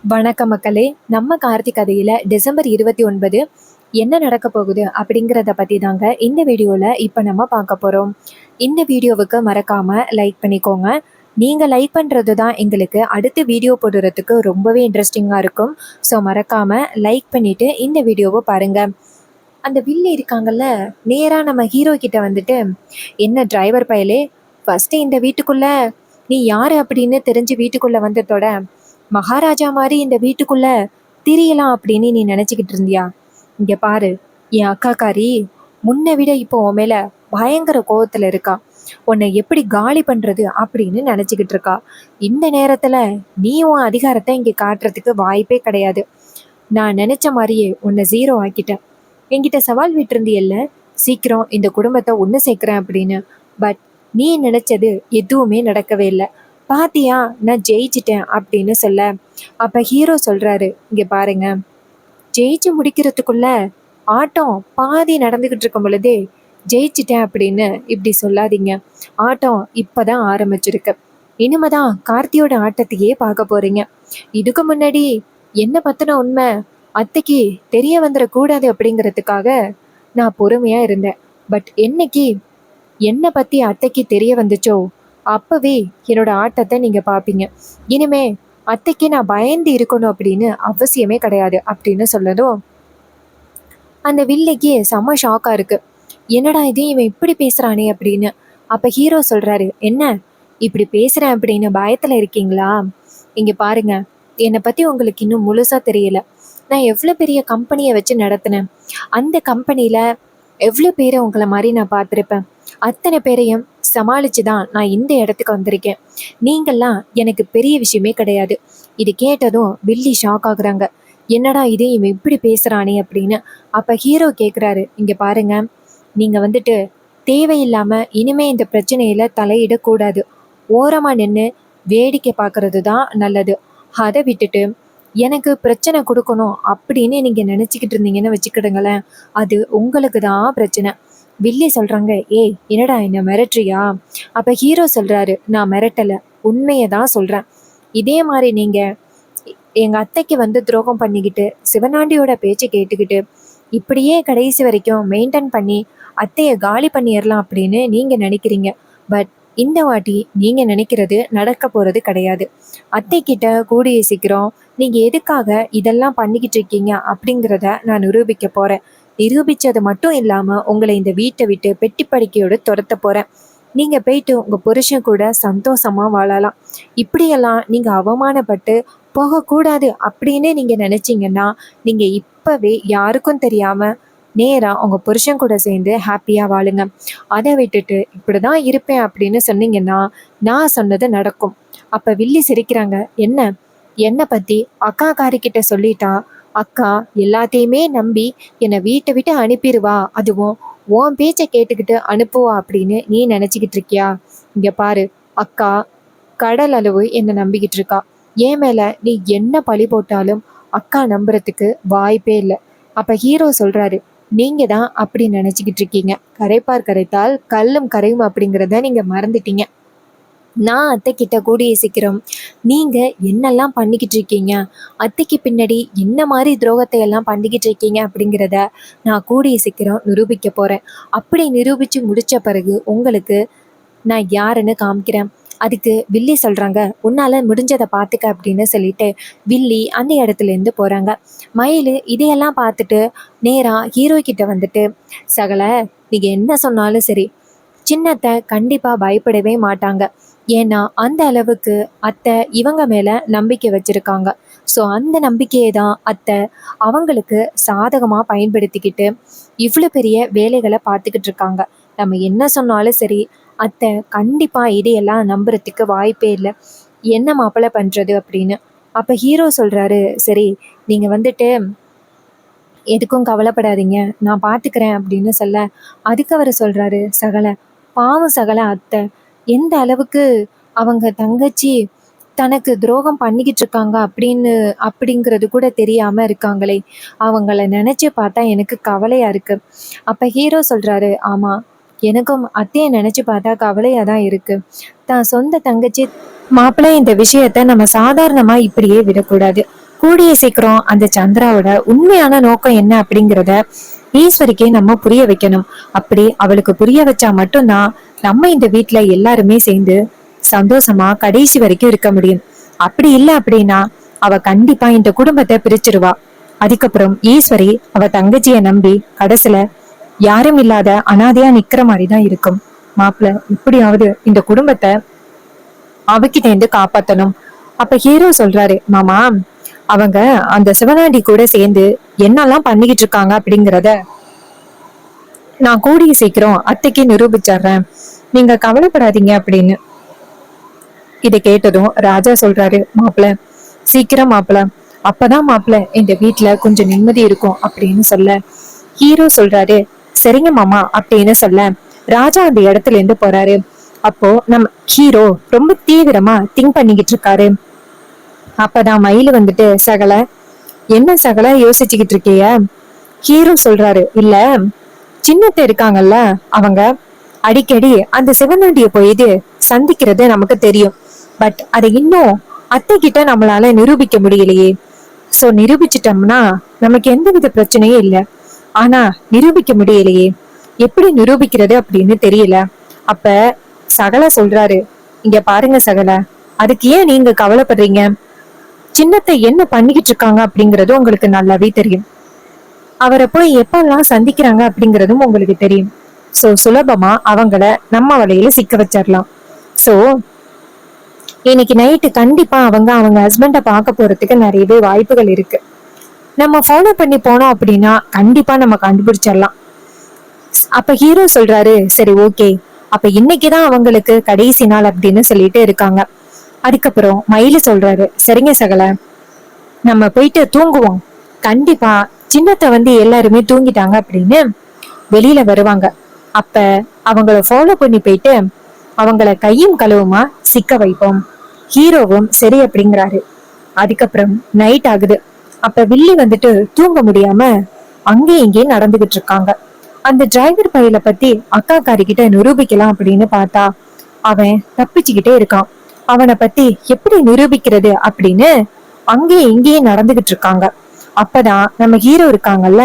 வணக்க மக்களே. நம்ம கார்த்திக் கதையில டிசம்பர் 29 என்ன நடக்க போகுது அப்படிங்கிறத பத்தி தாங்க இந்த வீடியோல இப்ப நம்ம பார்க்க போறோம். இந்த வீடியோவுக்கு மறக்காம லைக் பண்ணிக்கோங்க. நீங்க லைக் பண்றது தான் எங்களுக்கு அடுத்த வீடியோ போடுறதுக்கு ரொம்பவே இன்ட்ரெஸ்டிங்கா இருக்கும். ஸோ மறக்காம லைக் பண்ணிட்டு இந்த வீடியோவை பாருங்க. அந்த வில்லி இருக்காங்கல்ல, நேரா நம்ம ஹீரோ கிட்ட வந்துட்டு, என்ன டிரைவர் பயலே, ஃபர்ஸ்ட் இந்த வீட்டுக்குள்ள நீ யாரு அப்படின்னு தெரிஞ்சு வீட்டுக்குள்ள வந்ததோட மகாராஜா மாதிரி இந்த வீட்டுக்குள்ள திரியலாம் அப்படின்னு நீ நினைச்சுக்கிட்டு இருந்தியா? இங்க பாரு, என் அக்காக்காரி முன்ன விட இப்போ உன் மேல பயங்கர கோவத்துல இருக்கா. உன்னை எப்படி காலி பண்றது அப்படின்னு நினைச்சுக்கிட்டு இருக்கா. இந்த நேரத்துல நீ உன் அதிகாரத்தை இங்க காட்டுறதுக்கு வாய்ப்பே கிடையாது. நான் நினைச்ச மாதிரியே உன்னை ஜீரோ ஆக்கிட்டேன். என்கிட்ட சவால் விட்டுருந்தியல்ல, சீக்கிரம் இந்த குடும்பத்தை ஒன்று சேர்க்கிறேன் அப்படின்னு. பட் நீ நினைச்சது எதுவுமே நடக்கவே இல்லை. பாத்தியா, நான் ஜெயிச்சிட்டேன் அப்படின்னு சொல்ல, அப்ப ஹீரோ சொல்றாரு, இங்க பாருங்க, ஜெயிச்சு முடிக்கிறதுக்குள்ள ஆட்டம் பாதி நடந்துகிட்டு இருக்கும் பொழுதே ஜெயிச்சிட்டேன் அப்படின்னு இப்படி சொல்லாதீங்க. ஆட்டம் இப்பதான் ஆரம்பிச்சிருக்கு. இனிமேதான் கார்த்தியோட ஆட்டத்தையே பார்க்க போறீங்க. இதுக்கு முன்னாடி என்ன பத்தின உண்மை அத்தைக்கு தெரிய வந்துடக்கூடாது அப்படிங்கிறதுக்காக நான் பொறுமையா இருந்தேன். பட் என்னைக்கு என்னை பத்தி அத்தைக்கு தெரிய வந்துச்சோ அப்பவே என்னோட ஆட்டத்தை நீங்க பாப்பீங்க. இனிமே அத்தைக்கு நான் பயந்து இருக்கணும் அப்படின்னு அவசியமே கிடையாது அப்படின்னு சொல்லதும் அந்த வில்லைக்கு செம்ம ஷாக்கா இருக்கு. என்னடா இது, இவன் இப்படி பேசுறானே அப்படின்னு. அப்ப ஹீரோ சொல்றாரு, என்ன இப்படி பேசுறேன் அப்படின்னு பயத்துல இருக்கீங்களா? இங்க பாருங்க, என்னை பத்தி உங்களுக்கு இன்னும் முழுசா தெரியல. நான் எவ்வளவு பெரிய கம்பெனியை வச்சு நடத்தினேன். அந்த கம்பெனியில எவ்வளவு பேரை உங்களை மாதிரி நான் பார்த்துருப்பேன். அத்தனை பேரையும் சமாளிச்சு தான் நான் இந்த இடத்துக்கு வந்திருக்கேன். நீங்கள்லாம் எனக்கு பெரிய விஷயமே கிடையாது. இது கேட்டதும் வில்லி ஷாக் ஆகுறாங்க. என்னடா இது, இவன் இப்படி பேசுறானே அப்படின்னு. அப்ப ஹீரோ கேட்குறாரு, இங்க பாருங்க, நீங்க வந்துட்டு தேவையில்லாம இனிமே இந்த பிரச்சனையில தலையிடக்கூடாது. ஓரமா நின்று வேடிக்கை பார்க்கறது தான் நல்லது. அதை விட்டுட்டு எனக்கு பிரச்சனை கொடுக்கணும் அப்படின்னு நீங்க நினைச்சுக்கிட்டு இருந்தீங்கன்னு வச்சுக்கிடுங்களேன், அது உங்களுக்கு தான் பிரச்சனை. வில்லி சொல்றாங்க, ஏய் என்னடா என்ன மிரட்டுறியா? அப்ப ஹீரோ சொல்றாரு, நான் மிரட்டல, உண்மையை தான் சொல்றேன். இதே மாதிரி நீங்க எங்க அத்தைக்கு வந்து துரோகம் பண்ணிக்கிட்டு சிவனாண்டியோட பேச்சை கேட்டுக்கிட்டு இப்படியே கடைசி வரைக்கும் மெயின்டைன் பண்ணி அத்தையை காலி பண்ணிடலாம் அப்படின்னு நீங்க நினைக்கிறீங்க. பட் இந்த வாட்டி நீங்க நினைக்கிறது நடக்க போறது கிடையாது. அத்தை கிட்ட கூடிய சீக்கிரம் நீங்க எதுக்காக இதெல்லாம் பண்ணிக்கிட்டு இருக்கீங்க அப்படிங்கிறத நான் நிரூபிக்க போறேன். நிரூபிச்சது மட்டும் இல்லாம உங்களை இந்த வீட்டை விட்டு பெட்டி படிக்கையோடு துரத்த போறேன். நீங்க போயிட்டு உங்க புருஷன் கூட சந்தோஷமா வாழலாம். இப்படியெல்லாம் நீங்க அவமானப்பட்டு போகக்கூடாது அப்படின்னு நீங்க நினைச்சீங்கன்னா நீங்க இப்பவே யாருக்கும் தெரியாம நேரா உங்க புருஷன் கூட சேர்ந்து ஹாப்பியா வாழுங்க. அதை விட்டுட்டு இப்படிதான் இருப்பேன் அப்படின்னு சொன்னீங்கன்னா நான் சொன்னது நடக்கும். அப்ப வில்லி சிரிக்கிறாங்க, என்ன என்னை பத்தி அக்கா காரிக்கிட்ட சொல்லிட்டா அக்கா எல்லாத்தையுமே நம்பி என்னை வீட்டை விட்டு அனுப்பிடுவா, அதுவும் உன் பேச்சை கேட்டுக்கிட்டு அனுப்புவா அப்படின்னு நீ நினைச்சுக்கிட்டு இருக்கியா? இங்க பாரு, அக்கா கடல் அளவு என்னை நம்பிக்கிட்டு இருக்கா. என் மேல நீ என்ன பழி போட்டாலும் அக்கா நம்புறதுக்கு வாய்ப்பே இல்லை. அப்ப ஹீரோ சொல்றாரு, நீங்க தான் அப்படி நினைச்சுக்கிட்டு இருக்கீங்க. கரைப்பார் கரைத்தால் கல்லும் கரையும் அப்படிங்கிறத நீங்க மறந்துட்டீங்க. நான் அத்தை கிட்ட கூடிய சீக்கிரம் நீங்க என்னெல்லாம் பண்ணிக்கிட்டு இருக்கீங்க, அத்தைக்கு பின்னாடி என்ன மாதிரி துரோகத்தை எல்லாம் பண்ணிக்கிட்டு இருக்கீங்க அப்படிங்கிறத நான் கூடிய சீக்கிரம் நிரூபிக்க போறேன். அப்படி நிரூபிச்சு முடிச்ச பிறகு உங்களுக்கு நான் யாருன்னு காமிக்கிறேன். அதுக்கு வில்லி சொல்றாங்க, உன்னால முடிஞ்சதை பார்த்துக்க அப்படின்னு சொல்லிட்டு வில்லி அந்த இடத்துல இருந்து போறாங்க. மயிலு இதையெல்லாம் பார்த்துட்டு நேரா ஹீரோ கிட்ட வந்துட்டு, சகல நீங்க என்ன சொன்னாலும் சரி, சின்னத்தை கண்டிப்பா பயப்படவே மாட்டாங்க. ஏன்னா அந்த அளவுக்கு அத்தை இவங்க மேல நம்பிக்கை வச்சிருக்காங்க. ஸோ அந்த நம்பிக்கையை தான் அத்தை அவங்களுக்கு சாதகமா பயன்படுத்திக்கிட்டு இவ்வளோ பெரிய வேலைகளை பார்த்துக்கிட்டு இருக்காங்க. நம்ம என்ன சொன்னாலும் சரி, அத்தை கண்டிப்பா இதையெல்லாம் நம்புறதுக்கு வாய்ப்பே இல்லை. என்ன மாப்பிள்ளை பண்றது அப்படின்னு. அப்ப ஹீரோ சொல்றாரு, சரி நீங்க வந்துட்டு எதுக்கும் கவலைப்படாதீங்க, நான் பார்த்துக்கிறேன் அப்படின்னு சொல்ல, அதுக்கு அவர் சொல்றாரு, சகல பாவம் சகல அத்தை எந்த அளவுக்கு அவங்க தங்கச்சி தனக்கு துரோகம் பண்ணிக்கிட்டு இருக்காங்க அப்படின்னு அப்படிங்கிறது கூட தெரியாம இருக்காங்களே, அவங்கள நினைச்சு பார்த்தா எனக்கு கவலையா இருக்கு. அப்ப ஹீரோ சொல்றாரு, ஆமா எனக்கும் அத்தையை நினைச்சு பார்த்தா கவலையா தான் இருக்கு. தான் சொந்த தங்கச்சி மாப்பிள்ளை இந்த விஷயத்த நம்ம சாதாரணமா இப்படியே விடக்கூடாது. கூடிய சீக்கிரம் அந்த சந்திராவோட உண்மையான நோக்கம் என்ன அப்படிங்கிறத ஈஸ்வரிக்கே நம்ம புரிய வைக்கணும். அப்படி அவளுக்கு புரிய வச்சா மட்டும்தான் நம்ம இந்த வீட்டுல எல்லாருமே சேர்ந்து சந்தோஷமா கடைசி வரைக்கும் இருக்க முடியும். அப்படி இல்லை அப்படின்னா அவ கண்டிப்பா இந்த குடும்பத்தை பிரிச்சிருவா. அதுக்கப்புறம் ஈஸ்வரி அவ தங்கச்சிய நம்பி கடைசில யாரும் இல்லாத அனாதையா நிக்கிற மாதிரிதான் இருக்கும். மாப்பிள்ள இப்படியாவது இந்த குடும்பத்தை அவகிட்ட இருந்து காப்பாத்தணும். அப்ப ஹீரோ சொல்றாரு, மாமா அவங்க அந்த சிவனாண்டி கூட சேர்ந்து என்னெல்லாம் பண்ணிக்கிட்டு இருக்காங்க அப்படிங்கிறத நான் கூடிய சீக்கிரம் அத்தைக்கு நிரூபிச்சிடுறேன், நீங்க கவலைப்படாதீங்க அப்படின்னு. இதை கேட்டதும் ராஜா சொல்றாரு, மாப்பிள்ள சீக்கிரம் மாப்பிள்ள, அப்பதான் மாப்பிள்ள இந்த வீட்டுல கொஞ்சம் நிம்மதி இருக்கும் அப்படின்னு சொல்ல ஹீரோ சொல்றாரு, சரிங்க மாமா அப்படின்னு சொல்ல ராஜா அந்த இடத்துல இருந்து போறாரு. அப்போ நம்ம ஹீரோ ரொம்ப தீவிரமா திங்க் பண்ணிக்கிட்டு இருக்காரு. அப்பதான் மயில் வந்துட்டு, சகல என்ன சகல யோசிச்சுக்கிட்டு இருக்கிய? ஹீரோ சொல்றாரு, இல்ல சின்னத்தை இருக்காங்கல்ல அவங்க அடிக்கடி அந்த சிவனாண்டிய போயிட்டு சந்திக்கிறது நமக்கு தெரியும். பட் அதை இன்னும் அத்தை கிட்ட நம்மளால நிரூபிக்க முடியலையே. சோ நிரூபிச்சிட்டோம்னா நமக்கு எந்தவித பிரச்சனையும் இல்லை. ஆனா நிரூபிக்க முடியலையே, எப்படி நிரூபிக்கிறது அப்படின்னு தெரியல. அப்ப சகல சொல்றாரு, இங்க பாருங்க சகல, அதுக்கு ஏன் நீங்க கவலைப்படுறீங்க? சின்னத்தை என்ன பண்ணிக்கிட்டு இருக்காங்க அப்படிங்கறது உங்களுக்கு நல்லாவே தெரியும். அவரை போய் எப்பெல்லாம் சந்திக்கிறாங்க அப்படிங்கறதும் உங்களுக்கு தெரியும். சோ சுலபமா அவங்கள நம்ம வலையில சிக்க வச்சிடலாம். சோ இன்னைக்கு நைட்டு கண்டிப்பா அவங்க ஹஸ்பண்ட பார்க்க போறதுக்கு நிறையவே வாய்ப்புகள் இருக்கு. நம்ம ஃபாலோ பண்ணி போனோம் அப்படின்னா கண்டிப்பா நம்ம கண்டுபிடிச்சிடலாம். அப்ப ஹீரோ சொல்றாரு, சரி ஓகே, அப்ப இன்னைக்குதான் அவங்களுக்கு கடைசி நாள் அப்படின்னு சொல்லிட்டு இருக்காங்க. அதுக்கப்புறம் மயிலு சொல்றாரு, சரிங்க சகல, நம்ம போயிட்டு தூங்குவோம். கண்டிப்பா சின்னத்தை வந்து எல்லாருமே தூங்கிட்டாங்க அப்படின்னு வெளியில வருவாங்க. அப்ப அவங்கள ஃபாலோ பண்ணி போயிட்டு அவங்கள கையும் களவுமா சிக்க வைப்போம். ஹீரோவும் சரி அப்படிங்கிறாரு. அதுக்கப்புறம் நைட் ஆகுது. அப்ப வில்லி வந்துட்டு தூங்க முடியாம அங்கேயும் இங்கேயும் நடந்துகிட்டு இருக்காங்க. அந்த டிரைவர் பையில பத்தி அக்காக்காரி கிட்ட நிரூபிக்கலாம் அப்படின்னு பார்த்தா அவன் தப்பிச்சுக்கிட்டே இருக்கான். அவனை பத்தி எப்படி நிரூபிக்கிறது அப்படின்னு அங்கேயும் இங்கேயும் நடந்துகிட்டு இருக்காங்க. அப்பதான் நம்ம ஹீரோ இருக்காங்கல்ல,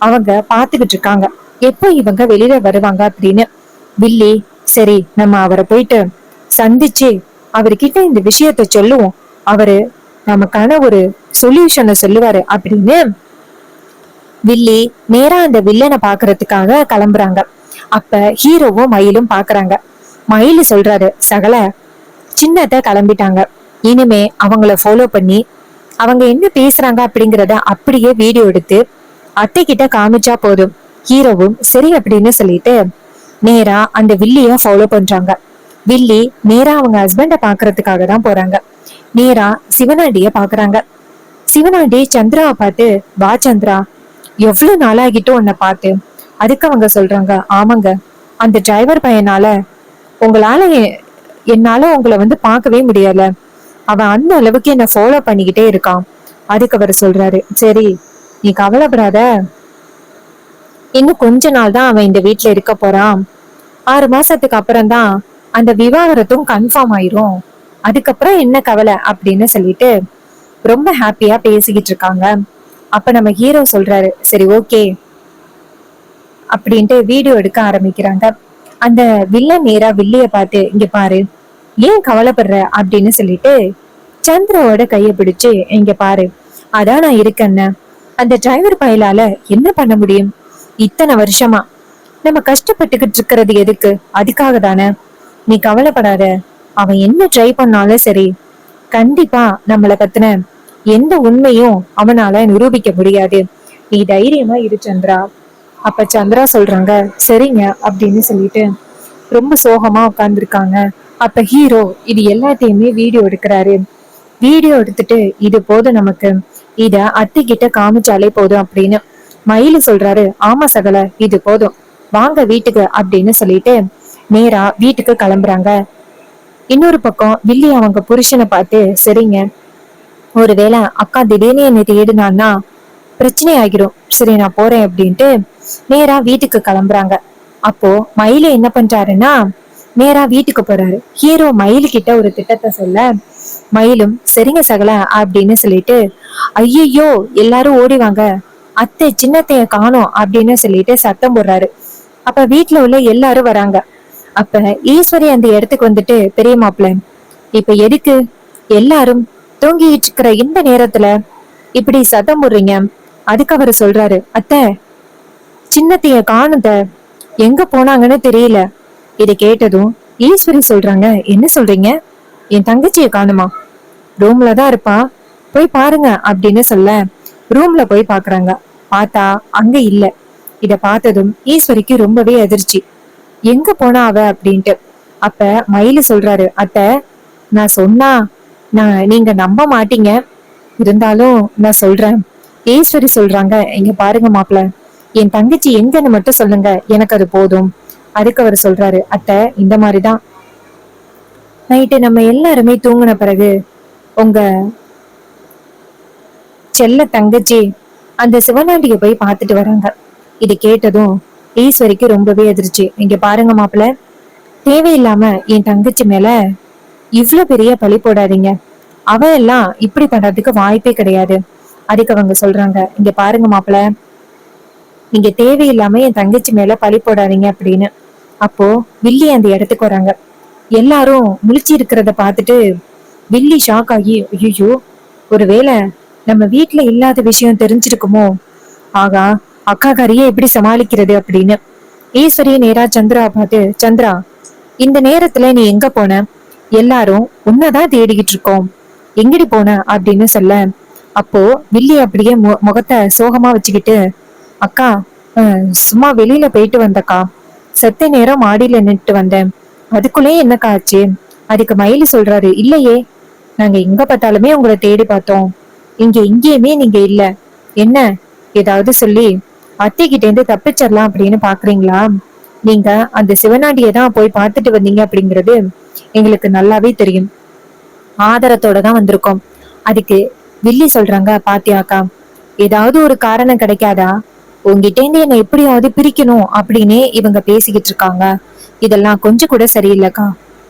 அவங்க பாத்துக்கிட்டு இருக்காங்க எப்போ இவங்க வெளியில வருவாங்க அப்படின்னு. வில்லி, சரி நம்ம அவரை போயிட்டு சந்திச்சு அவர்கிட்ட இந்த விஷயத்த சொல்லுவோம், அவரு நமக்கான ஒரு சொல்யூஷனை சொல்லுவாரு அப்படின்னு வில்லி நேரா அந்த வில்லனை பாக்குறதுக்காக கிளம்புறாங்க. அப்ப ஹீரோவும் மயிலும் பாக்குறாங்க. மயிலு சொல்றாரு, சகல சின்னத்தை கிளம்பிட்டாங்க, இனிமே அவங்கள ஃபாலோ பண்ணி அவங்க என்ன பேசுறாங்க அப்படிங்கறத அப்படியே வீடியோ எடுத்து அத்தை கிட்ட காமிச்சா போதும். ஹீரோவும் சரி அப்படின்னு சொல்லிட்டு நேரா அந்த வில்லிய ஃபாலோ பண்றாங்க. வில்லி நேரா அவங்க ஹஸ்பண்ட பாக்குறதுக்காக தான் போறாங்க. நேரா சிவனாண்டிய பாக்குறாங்க. சிவனாண்டி சந்திராவை பார்த்து, வா சந்திரா, எவ்வளவு நாளாகிட்டும் உன்னை பார்த்து. அதுக்கு அவங்க சொல்றாங்க, ஆமாங்க, அந்த டிரைவர் பையனால உங்களால என்னால உங்களை வந்து பார்க்கவே முடியல, அவன் அந்த அளவுக்கு என்ன ஃபாலோ பண்ணிக்கிட்டே இருக்கான். அதுக்கு அவர் சொல்றாரு, சரி நீ கவலைப்படாத, இன்னும் கொஞ்ச நாள் தான் அவன் இந்த வீட்டுல இருக்க போறான். 6 மாசத்துக்கு அப்புறம் தான் அந்த விவாகரத்தும் கன்ஃபார்ம் ஆயிரும். அதுக்கப்புறம் என்ன கவலை அப்படின்னு சொல்லிட்டு ரொம்ப ஹாப்பியா பேசிக்கிட்டு இருக்காங்க. அப்ப நம்ம ஹீரோ சொல்றாரு, சரி ஓகே அப்படின்ட்டு வீடியோ எடுக்க ஆரம்பிக்கிறாங்க. அந்த வில்லன் நேரா வில்லிய பார்த்து, இங்க பாரு, ஏன் கவலைப்படுற அப்படின்னு சொல்லிட்டு சந்திராவோட கைய பிடிச்சு, இங்க பாரு, அதான் நான் இருக்கேன்னு. அந்த டிரைவர் பயலால என்ன பண்ண முடியும்? இத்தனை வருஷமா நம்ம கஷ்டப்பட்டுக்கிட்டு இருக்கிறது எதுக்கு? அதுக்காக தானே. நீ கவலைப்படாத, அவன் என்ன ட்ரை பண்ணாலும் சரி, கண்டிப்பா நம்மளை பத்தின எந்த உண்மையும் அவனால நிரூபிக்க முடியாது. நீ தைரியமா இரு சந்திரா. அப்ப சந்திரா சொல்றாங்க, சரிங்க அப்படின்னு சொல்லிட்டு ரொம்ப சோகமா உட்கார்ந்துருக்காங்க. அப்ப ஹீரோ இது எல்லாத்தையுமே வீடியோ எடுக்கிறாரு. வீடியோ எடுத்துட்டு, இது போதும் நமக்கு, இத அத்தை கிட்ட காமிச்சாலே போதும் அப்படின்னு மயிலு சொல்றாரு, ஆமா சகல, இது போதும், வாங்க வீட்டுக்கு அப்படின்னு சொல்லிட்டு நேரா வீட்டுக்கு கிளம்புறாங்க. இன்னொரு பக்கம் வில்லி அவங்க புருஷனை பார்த்து, சரிங்க, ஒருவேளை அக்கா திடீர்னு என்னை தேடினான்னா பிரச்சனை ஆகிரும், சரி நான் போறேன் அப்படின்ட்டு நேரா வீட்டுக்கு கிளம்புறாங்க. அப்போ மயில என்ன பண்றாருன்னா நேரா வீட்டுக்கு போறாரு. ஹீரோ மயிலு கிட்ட ஒரு திட்டத்தை சொல்ல, மயிலும் சரிங்க சகல அப்படின்னு சொல்லிட்டு, ஐயையோ எல்லாரும் ஓடி வாங்க, அத்தை சின்னத்தைய காணோம் அப்படின்னு சொல்லிட்டு சத்தம் போடுறாரு. அப்ப வீட்டுல உள்ள எல்லாரும் வராங்க. அப்ப ஈஸ்வரி அந்த இடத்துக்கு வந்துட்டு, பெரிய மாப்பிள்ள இப்ப எதுக்கு எல்லாரும் தூங்கிட்டு இருக்கிற இந்த நேரத்துல இப்படி சத்தம் போடுறீங்க? அதுக்கு அவரு சொல்றாரு, அத்தை சின்னத்தைய காணுத, எங்க போனாங்கன்னு தெரியல. இதை கேட்டதும் ஈஸ்வரி சொல்றாங்க, என்ன சொல்றீங்க? என் தங்கச்சிய காணுமா? ரூம்ல தான் இருப்பா, போய் பாருங்க அப்படின்னு சொல்ல ரூம்ல போய் பாக்குறாங்க. பார்த்தா அங்க இல்ல. இத பார்த்ததும் ஈஸ்வரிக்கு ரொம்பவே அதிர்ச்சி. எங்க போனா அவ அப்படின்ட்டு. அப்ப மயிலு சொல்றாரு, அத்தை நான் சொன்னா நீங்க நம்ப மாட்டீங்க, இருந்தாலும் நான் சொல்றேன். ஈஸ்வரி சொல்றாங்க, இங்க பாருங்க மாப்பிள்ள, என் தங்கச்சி எங்கன்னு மட்டும் சொல்லுங்க, எனக்கு அது போதும். அதுக்கு அவர் சொல்றாரு, அத்தை இந்த மாதிரிதான் நைட்டு நம்ம எல்லாருமே தூங்கின பிறகு உங்க செல்ல தங்கச்சி அந்த சிவனாண்டிய போய் பார்த்துட்டு வராங்க. இது கேட்டதும் ஈஸ்வரிக்கு ரொம்பவே அதிர்ச்சி. இங்க பாருங்க மாப்பிள்ள, தேவையில்லாம என் தங்கச்சி மேல இவ்ளோ பெரிய பழி போடாதீங்க. அவ எல்லாம் இப்படி பண்றதுக்கு வாய்ப்பே கிடையாது. அதுக்கு அவங்க சொல்றாங்க, இங்க பாருங்க மாப்பிள்ள, நீங்க தேவையில்லாம என் தங்கச்சி மேல பழி போடாதீங்க அப்படின்னு. அப்போ வில்லி அந்த இடத்துக்கு வராங்க. எல்லாரும் முழிச்சு இருக்கிறத பார்த்துட்டு வில்லி ஷாக் ஆகி, ஐயோ ஒருவேளை நம்ம வீட்டுல இல்லாத விஷயம் தெரிஞ்சிருக்குமோ, ஆகா அக்கா காரியே எப்படி சமாளிக்கிறது அப்படின்னு. ஈஸ்வரிய நேரா சந்திரா பார்த்து, சந்திரா இந்த நேரத்துல நீ எங்க போன? எல்லாரும் உன்னதான் தேடிக்கிட்டு இருக்கோம், எங்கடி போன அப்படின்னு சொல்ல, அப்போ வில்லி அப்படியே முகத்தை சோகமா வச்சுக்கிட்டு, அக்கா சும்மா வெளியில போயிட்டு வந்தக்கா, செத்த நேரம் மாடியில நின்னுட்டு வந்தேன், அதுக்குள்ளே என்னக்கா ஆச்சு? அதுக்கு மயிலு சொல்றாரு, இல்லையே நாங்க எங்க பார்த்தாலுமே உங்களை தேடி பார்த்தோம், இங்கேயுமே நீங்க இல்ல, என்ன ஏதாவது சொல்லி அத்தைகிட்ட இருந்து தப்பிச்சிடலாம் அப்படின்னு பாக்குறீங்களா? நீங்க அந்த சிவனாண்டியை தான் போய் பார்த்துட்டு வந்தீங்க அப்படிங்கிறது எங்களுக்கு நல்லாவே தெரியும், ஆதாரத்தோட தான் வந்திருக்கோம். அதுக்கு வில்லி சொல்றாங்க, பாத்தியாக்கா ஏதாவது ஒரு காரணம் கிடைக்காதா, உங்ககிட்ட இருந்து என்னை எப்படியாவது பிரிக்கணும் அப்படின்னே இவங்க பேசிக்கிட்டு இருக்காங்க, இதெல்லாம் கொஞ்சம் கூட சரியில்லைக்கா.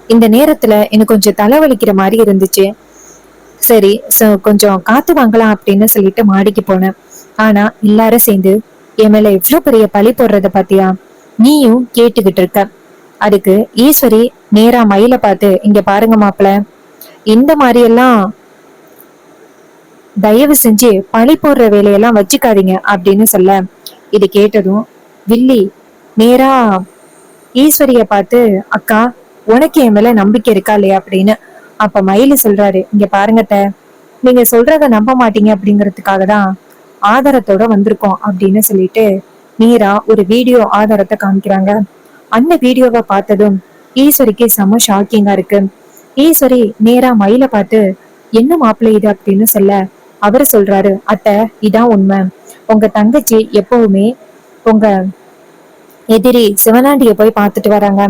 இந்த நேரத்துல எனக்கு கொஞ்சம் தலைவலிக்கிற மாதிரி இருந்துச்சு, சரி கொஞ்சம் காத்து வாங்கலாம் அப்படின்னு சொல்லிட்டு மாடிக்கு போனேன். ஆனா எல்லாரும் சேர்ந்து என் மேல எவ்வளவு பெரிய பழி போடுறத பாத்தியா, நீயும் கேட்டுக்கிட்டு இருக்க. அதுக்கு ஈஸ்வரி நேரா மயில பார்த்து, இங்க பாருங்க மாப்பிள்ள, இந்த மாதிரி எல்லாம் தயவு செஞ்சு பழி போடுற வேலையெல்லாம் வச்சுக்காதீங்க அப்படின்னு சொல்ல, இது கேட்டதும் வில்லி நேரா ஈஸ்வரிய பார்த்து, அக்கா உனக்கு என் மேல நம்பிக்கை இருக்கா இல்லையா அப்படின்னு. அப்ப மயிலு சொல்றாரு, இங்க பாருங்கத்த, நீங்க சொல்றத நம்ப மாட்டீங்க அப்படிங்கறதுக்காக தான் ஆதாரத்தோட வந்திருக்கோம் அப்படின்னு சொல்லிட்டு நேரா ஒரு வீடியோ ஆதாரத்தை காமிக்கிறாங்க. அந்த வீடியோவை பார்த்ததும் ஈஸ்வரிக்கு செம ஷாக்கிங்கா இருக்கு. ஈஸ்வரி நேரா மயில பார்த்து, என்ன மாப்பிள்ளை இது அப்படின்னு சொல்ல, அவரு சொல்றாரு, அத்தை இதான் உண்மை, உங்க தங்கச்சி எப்பவுமே உங்க எதிரி சிவனாண்டிய போய் பார்த்துட்டு வராங்க.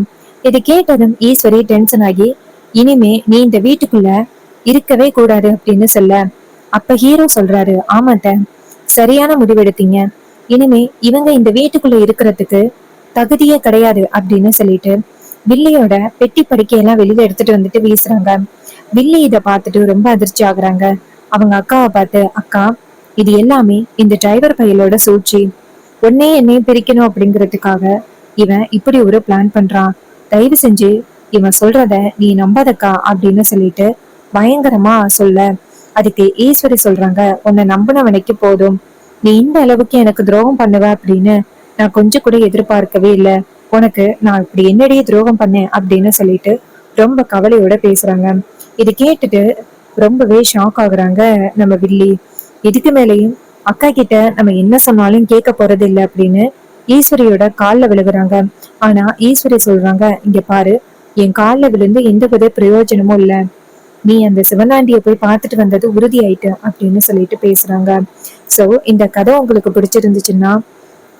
இது கேட்டதும் ஈஸ்வரி டென்ஷன் ஆகி, இனிமே நீ இந்த வீட்டுக்குள்ள இருக்கவே கூடாது அப்படின்னு சொல்ல, அப்ப ஹீரோ சொல்றாரு, ஆமாத்த சரியான முடிவெடுத்தீங்க, இனிமே இவங்க இந்த வீட்டுக்குள்ள இருக்கிறதுக்கு தகுதியே கிடையாது அப்படின்னு சொல்லிட்டு வில்லியோட பெட்டி படுக்கையெல்லாம் வெளியில எடுத்துட்டு வந்துட்டு வீசுறாங்க. வில்லி இத பார்த்துட்டு ரொம்ப அதிர்ச்சி ஆகுறாங்க. அவங்க அக்காவை பார்த்து, அக்கா இது எல்லாமே இந்த டிரைவர் பையலோட சூழ்ச்சி, உன்னே என்னையும் பிரிக்கணும் அப்படிங்கிறதுக்காக இவன் இப்படி ஒரு பிளான் பண்றான், தயவு செஞ்சு இவன் சொல்றத நீ நம்பாதக்கா அப்படின்னு சொல்லிட்டு பயங்கரமா சொல்ல, அதுக்கு ஈஸ்வரி சொல்றாங்க, உன்னை நம்பினவனைக்கு போதும், நீ இந்த அளவுக்கு எனக்கு துரோகம் பண்ணுவ அப்படின்னு நான் கொஞ்சம் கூட எதிர்பார்க்கவே இல்லை, உனக்கு நான் இப்படி என்னடியே துரோகம் பண்ணேன் அப்படின்னு சொல்லிட்டு ரொம்ப கவலையோட பேசுறாங்க. இது கேட்டுட்டு ரொம்பவே ஷாக் ஆகுறாங்க நம்ம வில்லி. இதுக்கு மேலையும் அக்கா கிட்ட நம்ம என்ன சொன்னாலும் கேட்க போறது இல்லை அப்படின்னு ஈஸ்வரியோட கால்ல விழுகுறாங்க. ஆனா ஈஸ்வரி சொல்றாங்க, இங்க பாரு, என் கால்ல விழுந்து எந்த வித பிரயோஜனமும் இல்ல, நீ அந்த சிவனாண்டிய போய் பார்த்துட்டு வந்தது உறுதியாயிட்டு அப்படின்னு சொல்லிட்டு பேசுறாங்க. சோ இந்த கதை உங்களுக்கு பிடிச்சிருந்துச்சுன்னா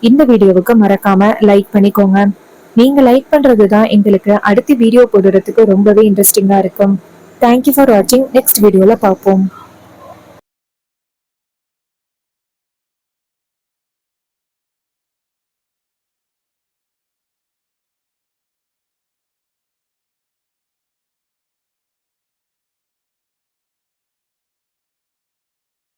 இந்த வீடியோவுக்கு மறக்காம லைக் பண்ணிக்கோங்க. நீங்க லைக் பண்றதுதான் எங்களுக்கு அடுத்த வீடியோ போடுறதுக்கு ரொம்பவே இன்ட்ரெஸ்டிங்கா இருக்கும். தேங்க்யூ ஃபார் வாட்சிங். நெக்ஸ்ட் வீடியோல பார்ப்போம்.